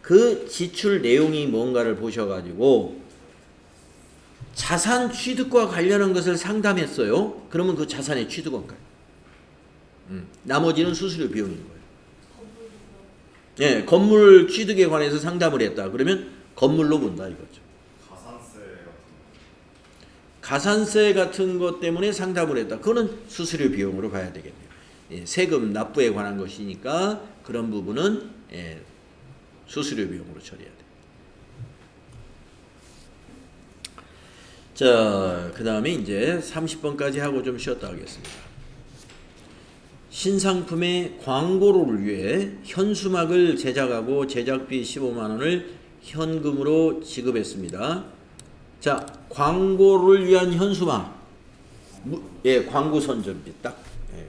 그 지출 내용이 뭔가를 보셔가지고 자산 취득과 관련한 것을 상담했어요. 그러면 그 자산의 취득원가예요. 나머지는 수수료 비용인 거예요. 예, 건물 취득에 관해서 상담을 했다. 그러면 건물로 본다 이거죠. 가산세 같은 것 때문에 상담을 했다. 그거는 수수료 비용으로 봐야 되겠네요. 예, 세금 납부에 관한 것이니까 그런 부분은 수수료 비용으로 처리해야 돼. 자, 그 다음에 이제 30번까지 하고 좀 쉬었다 하겠습니다. 신상품의 광고를 위해 현수막을 제작하고 제작비 15만 원을 현금으로 지급했습니다. 자, 광고를 위한 현수막. 광고 선전비 딱.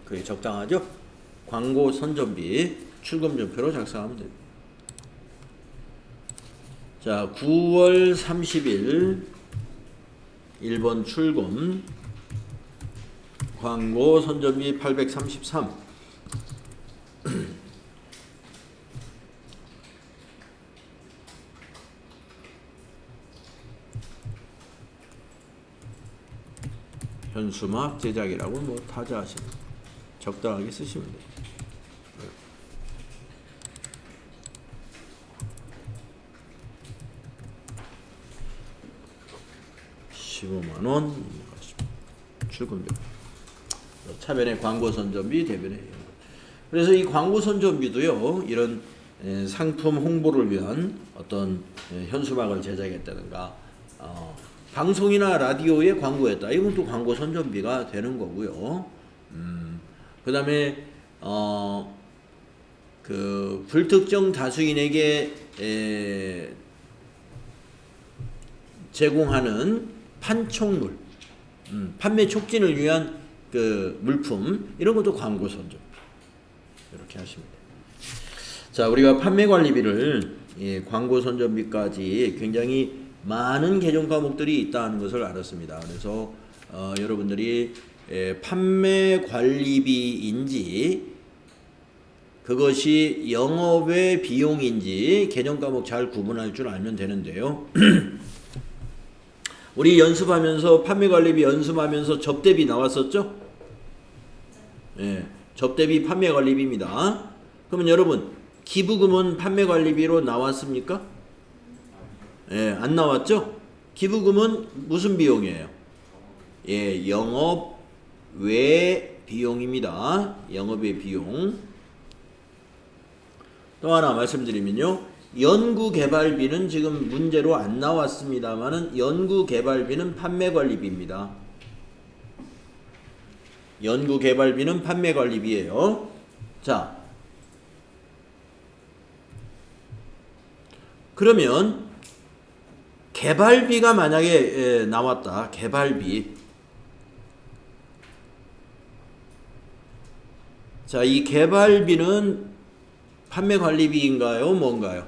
그게 적당하죠? 광고 선전비 출금전표로 작성하면 됩니다. 자, 9월 30일 1번 출금 광고 선전비 833 현수막 제작이라고 뭐 타자하시는 적당하게 쓰시면 돼요. 15만 원 출금료. 차변의 광고 선전비, 대변의. 그래서 이 광고 선전비도요, 이런 상품 홍보를 위한 어떤 현수막을 제작했다든가 방송이나 라디오에 광고했다. 이건 또 광고 선전비가 되는 거고요. 그다음에 그 불특정 다수인에게 제공하는 판촉물, 판매 촉진을 위한 그 물품 이런 것도 광고 선전비 이렇게 하시면 돼요. 자, 우리가 판매 관리비를 광고 선전비까지 굉장히 많은 개정 과목들이 있다는 것을 알았습니다. 그래서 여러분들이 판매 관리비인지 그것이 영업의 비용인지 개정 과목 잘 구분할 줄 알면 되는데요. 우리 연습하면서 판매 관리비 연습하면서 접대비 나왔었죠? 예, 접대비 판매 관리비입니다. 그러면 여러분 기부금은 판매 관리비로 나왔습니까? 예, 안 나왔죠? 기부금은 무슨 비용이에요? 예, 영업 외 비용입니다. 영업의 비용. 또 하나 말씀드리면요. 연구개발비는 지금 문제로 안 나왔습니다만은 연구개발비는 판매관리비입니다. 연구개발비는 판매관리비예요. 자, 그러면 개발비가 만약에 나왔다. 개발비. 자, 이 개발비는 판매관리비인가요? 뭔가요?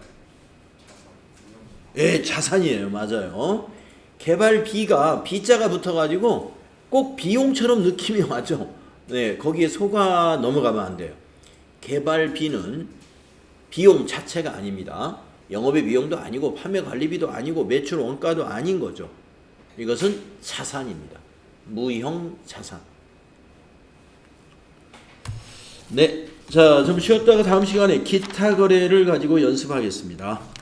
예, 자산이에요. 맞아요. 개발비가 B자가 붙어가지고 꼭 비용처럼 느낌이 와죠. 네, 거기에 속아 넘어가면 안 돼요. 개발비는 비용 자체가 아닙니다. 영업의 비용도 아니고 판매관리비도 아니고 매출 원가도 아닌 거죠. 이것은 자산입니다. 무형 자산. 네, 자, 좀 쉬었다가 다음 시간에 기타 거래를 가지고 연습하겠습니다.